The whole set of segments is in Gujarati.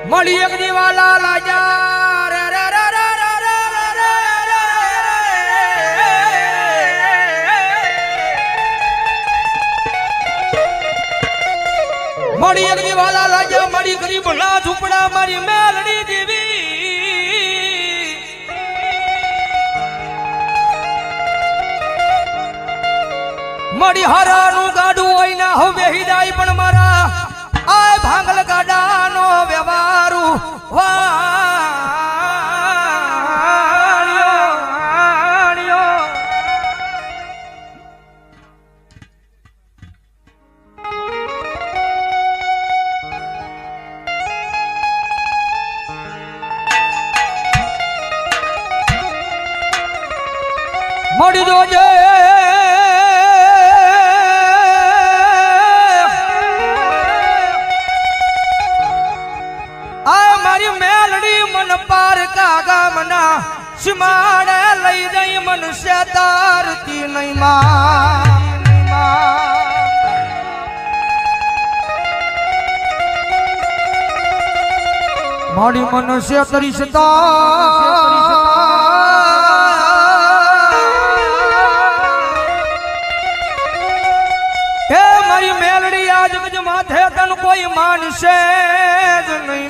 મળી એક દીવાલા લાજા રે રે રે રે રે રે મળી એક દીવાલા લાજા મળી ગરીબ ના ઝૂંપડા મારી મેલડી દેવી મળી હરાનું ગાડું હોય ના હવે હિદાય પણ મારા આય ભાંગલ ગાડાનો વ્યવહારુ વાણ્યો મળી જોજે પાર કાગા મના સિમાડે લઈ જઈ મનુષ્ય તારતી નહીં મારી મનુષ્ય તરીસતા હે મારી મેલડી આજ ગજ માથે તન કોઈ માનશે જ નહીં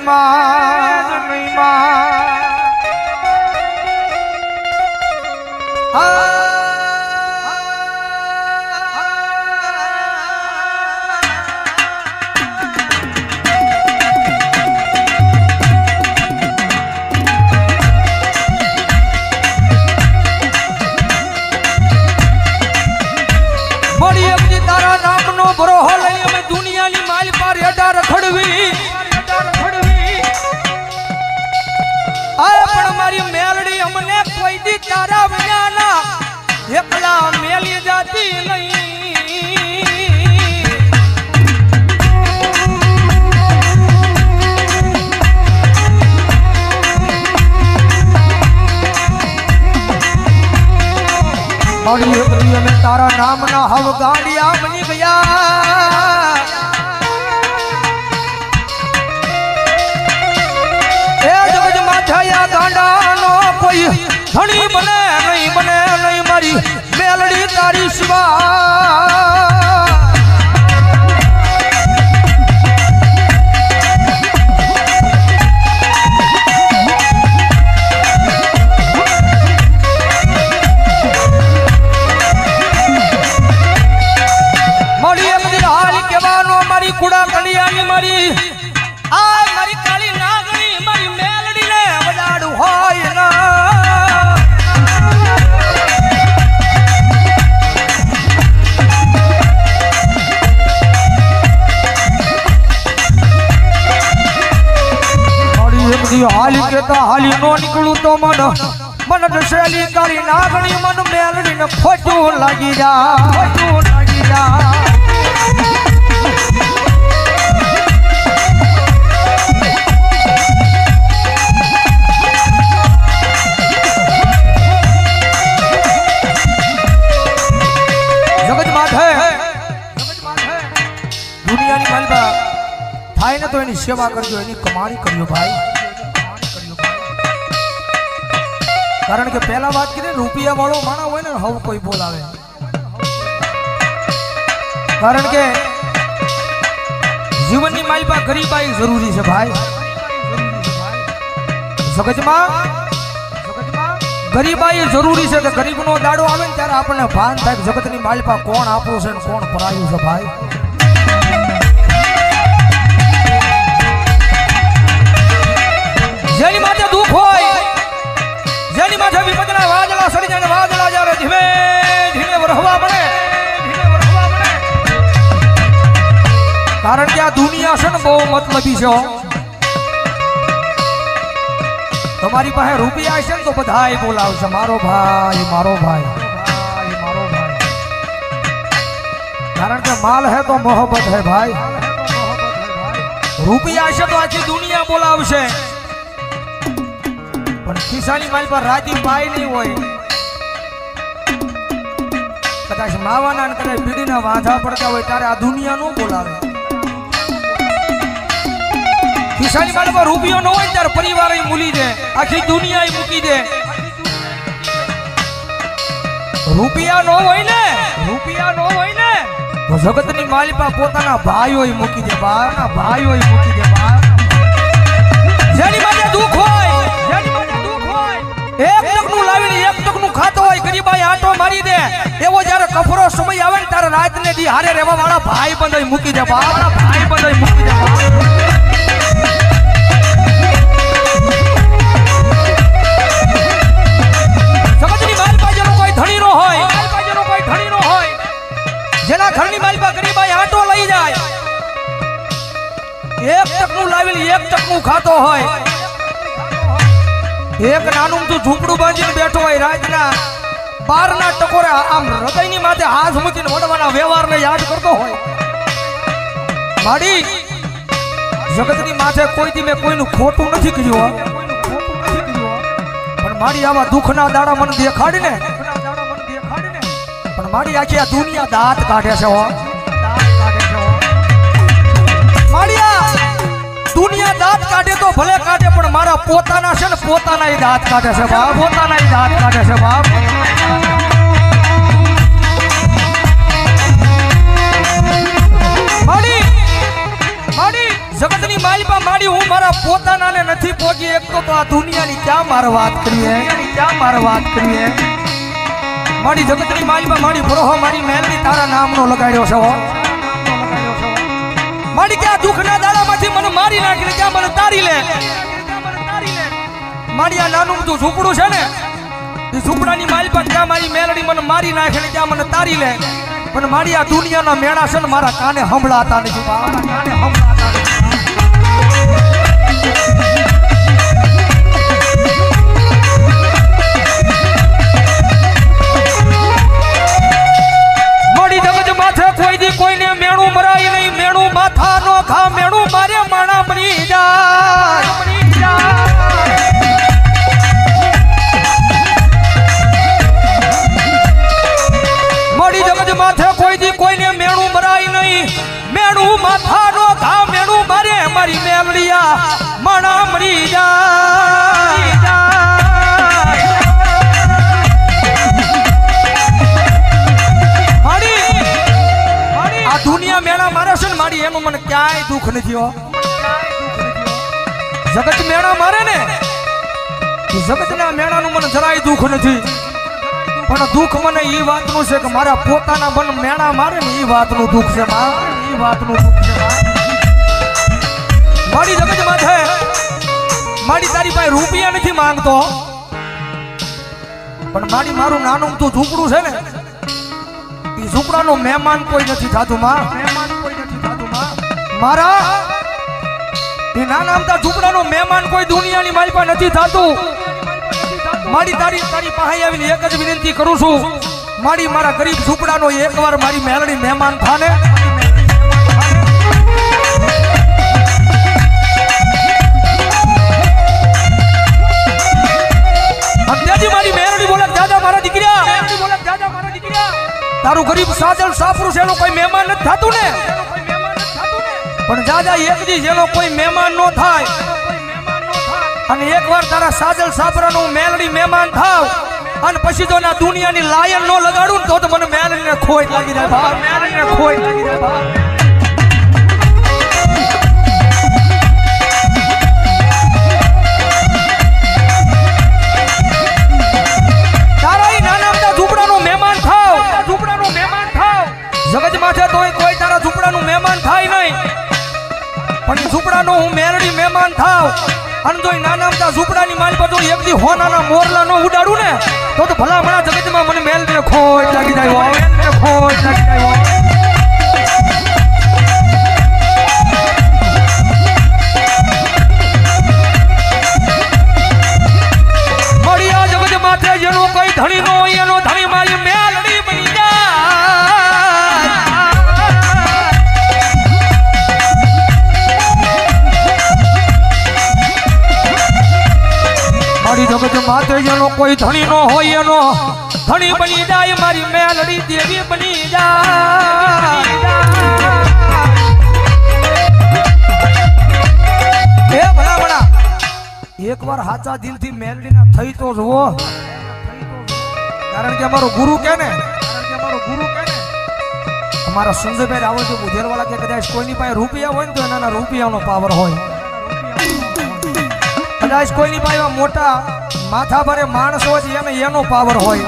તારા નામનો બરોહો લઈ અમે દુનિયાની માલ પર હેડા રખડવી પણ મારી મેલડી અમને કોઈ દી તારા વિનાના એકલા મેલી જાતી નહીં મારી એકલી અમે તારા નામના હવ ગાડિયા બની ગયા છાયા ગાંડાનો કોઈ ધણી બને નહીં મારી મેલડી તારી શિવા મળી એમ હાલ કેવાનો મારી કુડા કડિયાની મારી આ મારી કાળી નાગણી મારી મેલડી ને વડાડું હોય હાલી કેતા હાલી નો નીકળું તો મન દશેલી કાળી નાગણી મન મેલડી ને ખોટું લાગી જા દુનિયાની માલબા થાય ને તો એની સેવા કરજો એની કમાણી કરજો ભાઈ કારણ કે પહેલા વાત કરી રૂપિયા વાળો માણા હોય ને હવ કોઈ બોલાવે કારણ કે જીવનની માલબા ગરીબાઈ જરૂરી છે ભાઈ જગતમાં ગરીબાઈ જરૂરી છે કે ગરીબનો દાડો આવે ને ત્યારે આપણને ભાન થાય જગતની માલબા કોણ આપણું છે ને કોણ પરાયું છે ભાઈ જેની માથે દુઃખ હોય જેની માથે વિપદના વાદળા સડી જાય વાદળા જ્યારે ધીમે ધીમે વરહવા પડે કારણ કે આ દુનિયા છે ને બહુ મતલબી છે તમારી પાસે રૂપિયા છે ને તો બધાય બોલાવશે મારો ભાઈ કારણ કે માલ હે તો મોહબ્બત હે ભાઈ રૂપિયા છે તો આખી દુનિયા બોલાવશે પણ ખિસ્સાની માલ પર રાતી પાય નહીં હોય કદાચ માવાના ને કદાચ બીડીના વાંધા પડતા હોય ત્યારે આ દુનિયા નો બોલાવે ખિસ્સાની માલમાં રૂપિયો ન હોય ત્યારે પરિવાર મૂલી દે, આખી દુનિયા મૂકી દે. રૂપિયા નો હોય ને તો જગતની માલિપા પોતાના ભાઈઓ મૂકી દે, ભાઈઓ મૂકી દે. જેની માટે દુઃખ હોય એક ટકનું લાવીને એક ટકનું ખાતો હોય, ગરીબાઈ આટો મારી દે, એવો જ્યારે કફરો સમય આવે ને ત્યારે રાતને દી હારે રહેવા વાળા ભાઈ બંધ મૂકી દે, ભાઈ બંધ મૂકી દે. જગતની માલિપા જેનો કોઈ ધણી નો હોય, જેના ઘરની માલિપા ગરીબાઈ આટો લઈ જાય, એક ટકનું લાવેલી એક ટકનું ખાતો હોય, એક નાનું તું ઝૂંપડું બાંધીને બેઠો હોય, રાતના 12ના ટકોરે આમ હૃદયની માથે હાથ મૂકીને વડવાના વ્યવહારને યાદ કરતો હોય. માડી જગતની માથે કોઈથી મેં કોઈનું ખોટું નથી કર્યું, પણ માડી આવા દુઃખના દાડા મને દેખાડીને, પણ માડી આખી આ દુનિયા દાંત કાઢે છે. માડિયા દુનિયા દાંત કાઢે તો ભલે કાઢે, પણ મારા પોતાના છે ને પોતાના એ દાંત કાઢે છે બાપ, પોતાના એ દાંત કાઢે છે બાપ. માડી જગતની માલિપા માડી હું મારા પોતાનાને નથી પોગી એકતો તો આ દુનિયાની ક્યાં મારે વાત કરીએ, મારી જગતની માલિપા મારી ભરોહો મારી મહેલની તારા નામનો લગાડ્યો છે. મારી ક્યાં દુઃખના દાડામાંથી મને મારી નાખીને ક્યાં મને તારી લે. મારી આ નાનું બધું ઝૂંપડું છે ને, એ ઝૂંપડાની માલિપા ક્યાં મારી મેલડી મને મારી નાખીને ક્યાં મને તારી લે, પણ મારી આ દુનિયાના મેળા છે ને મારા કાને સંભળાતા નથી, કાને સંભળાતા નથી. કોઈને મેણું મરાય નહીં, મેણું માથા નો ખા, મેણું મારે માણા મરી જાય. મોડી જગત માથે કોઈ કોઈને મેણું મરાય નહીં, મેણું માથા નો ખા, મેણું મારે મારી મેલડિયા માણા મરી જાય. દુનિયા મેળા મારે છે ને મારી, એનું મને ક્યાંય દુઃખ નથી. જગત મેળા મારે ને, જગતના મેળાનું મને જરાય દુઃખ નથી, પણ દુઃખ મને એ વાતનું છે કે મારા પોતાના મન મેળા મારે ને એ વાતનું દુઃખ છે. મારી જગત માથે મારી તારી પાસે રૂપિયા નથી માંગતો, પણ મારી મારું નાનું તું ઝૂંપડું છે ને, ઝૂંપડાનો મહેમાન કોઈ નથી થતું મારા. એ નાના અમથા ઝૂંપડાનો મહેમાન કોઈ દુનિયાની મારી પાસે નથી થતું. મારી તારી પાસે આવીને એક જ વિનંતી કરું છું, મારી મારા ગરીબ ઝૂંપડાનો એકવાર મારી મેલડી મહેમાન થાને. મારી મેલડી બોલે દાદા મારા દીકરા, તારું ગરીબ સાજલ સાફરું છે, એનો કોઈ મહેમાન નથી થતું ને, પણ દાદા એક દી જેનો કોઈ મહેમાન નો થાય અને એકવાર તારા સાજલ સાફરાનું મેલડી મહેમાન થાવ અને પછી જો ના દુનિયાની લાયન નો લગાડું તો મને મેલડીને ખોટ લાગી જાય ભાઈ, મેલડીને ખોટ લાગી જાય ભાઈ. જગત માથે તોય કોઈ તારા ઝૂંપડાનું મહેમાન થાય નહીં, પણ ઝૂંપડાનો હું મેલડી મહેમાન થાવ અને જો નાના અમથા ઝૂંપડાની માલ પર એક દી હોનાના મોરલા નો ઉડાડું ને તો ભલા ભલા જગતમાં મને મેલડીને ખોટ લાગી જાય, ખોટ લાગી જાય. મળ્યા જગત માથે જેનો કોઈ ધણી નો હોય એનો ધણી મારી મેલડી બની જાય. મારી જગત માથે જેનો કોઈ ધણી નો હોય એનો ધણી બની જાય, મારી મેલડી દેવી બની જાય. એ એકવાર સાચા દિલથી મેલડીના થઈ તો જુઓ, કારણ કે અમારો ગુરુ કે ને, અમારા સંજયભાઈ રાવલ જો બુધેલવાળા કે કદાચ કોઈની પાસે રૂપિયા હોય ને તો એના રૂપિયાનો પાવર હોય, કદાચ કોઈની પાસે મોટા માથા ભરે માણસ હોય એને એનો પાવર હોય,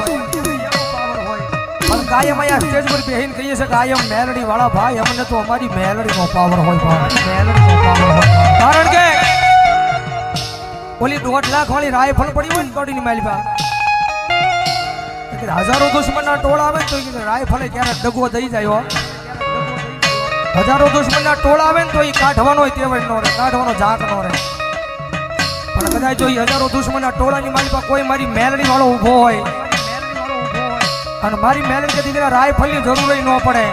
પણ કાયમ અહીંયા સ્ટેજ પર બેહીને કહીએ છે કાયમ મેલડી વાળા ભાઈ અમને તો અમારી મેલડીનો પાવર હોય, મેલડીનો પાવર હોય, કારણ કે ઓલી 1.5 લાખ વાળી રાયફળ પડી હોય ને કડીની માલિકા, હજારો દુશ્મનના ટોળા આવે ને તો રાયફલે ક્યારે ડગો થઈ જાય, હજારો દુશ્મનના ટોળા આવે ને તો એ કાઢવાનો તેવડ નો રહે, કાઢવાનો ઝાક નો રહે, પણ કદાચ જો હજારો દુશ્મનના ટોળાની માલિકા કોઈ મારી મેલડી વાળો ઊભો હોય અને મારી મેલડી કે દીકરા રાયફલની જરૂર ન પડે,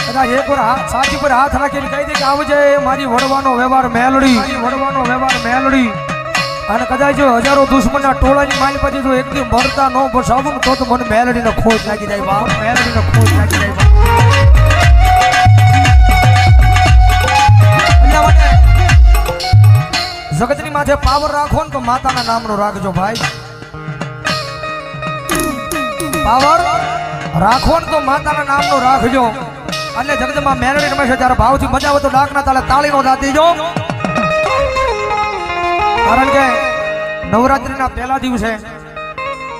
કદાચ એક વાર સાચી પર હાથ રાખીને કહી દે કે આવજે મારી વડવાનો વ્યવહાર મેલડી, વડવાનો વ્યવહાર મેલડી, અને કદાચ જો હજારો દુશ્મનના ટોળાની માલ પછી જો એકદી મરતા ન બસાવું તો મને મેલડીને ખોજ લાગી જાય બાપ, મેલડીને ખોજ લાગી જાય બાપ. એટલા માટે જગતની માથે પાવર રાખો ને તો માતાના નામનો રાખજો ભાઈ, પાવર રાખો ને તો માતાના નામનો રાખજો, અને જગતમાં મેલડી રમે છે ત્યારે ભાવથી મજા આવે તો ડાકના તાલે તાળીનો દાદ દેજો, કારણ કે નવરાત્રીના પહેલા દિવસે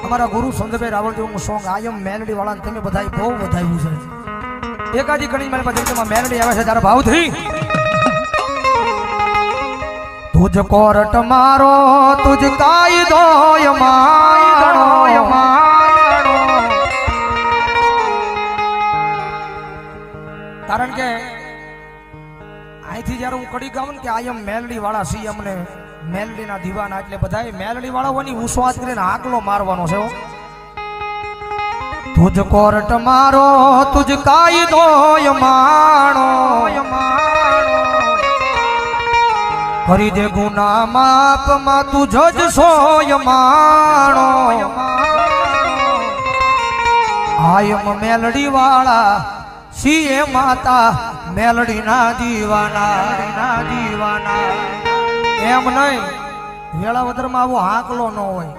અમારા ગુરુ સંજયભાઈ રાવળદેવનું સોંગ આયમ મેલડી વાળા તમે બધા બહુ વધાવ્યું છે, એકાદી ઘણી મારી પાસે મેલડી આવે છે ત્યારે ભાવથી તુજ કોરટ મારો તુજ કાયદો મારો, કારણ કે અહીંથી જયારે હું કડી ગાઉં ને કે આયમ મેલડી વાળા સી અમને મેલડીના દીવાના, એટલે બધા મેલડી વાળાઓની ઉસ્વાદ કરીને આકલો મારવાનો છે, તુજ કોરટ મારો તુજ કાયદો માણો, કરી દે ગુના માપ માં તું જજ સોય માણો, આયમ મેલડી વાળા સીએ માતા મેલડી ના દીવાના, એમ નહીં વેળાવદરમાં આવો હાકલો ન હોય,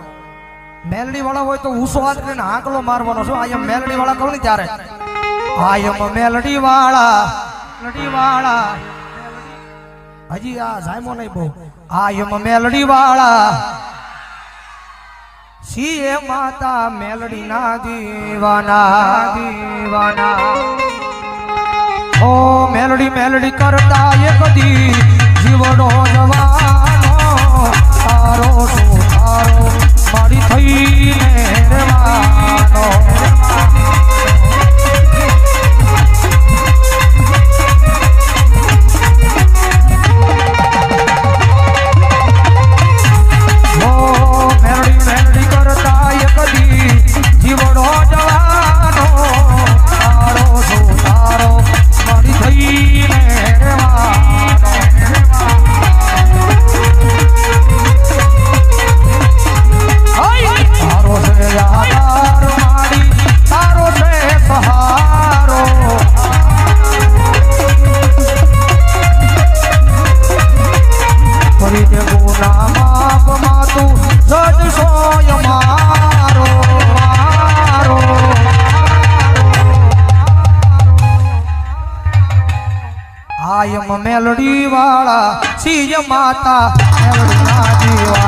મેલડી વાળા હોય તો ઉસ્વાદ કરીને હાકલો મારવાનો છે, આયમ મેલડી વાળા કહું ને ત્યારે આયમ મેલડી વાળા હજી આ જાયમો નહીં બહુ, આયમ મેલડી વાળા સીએ માતા મેલડી ના દીવાના, ઓ મેલડી મેલડી કરતા એક દી જીવડો જવાનો, તારો શું તારો મારી થઈને રહેવાનો, ઓ મેલડી મેલડી કરતા એક દી જીવડો જવાનો, તારો શું તારો મારી થઈને આયમ મેલડી વાળા સીજ માતા મેલડી ના દીવા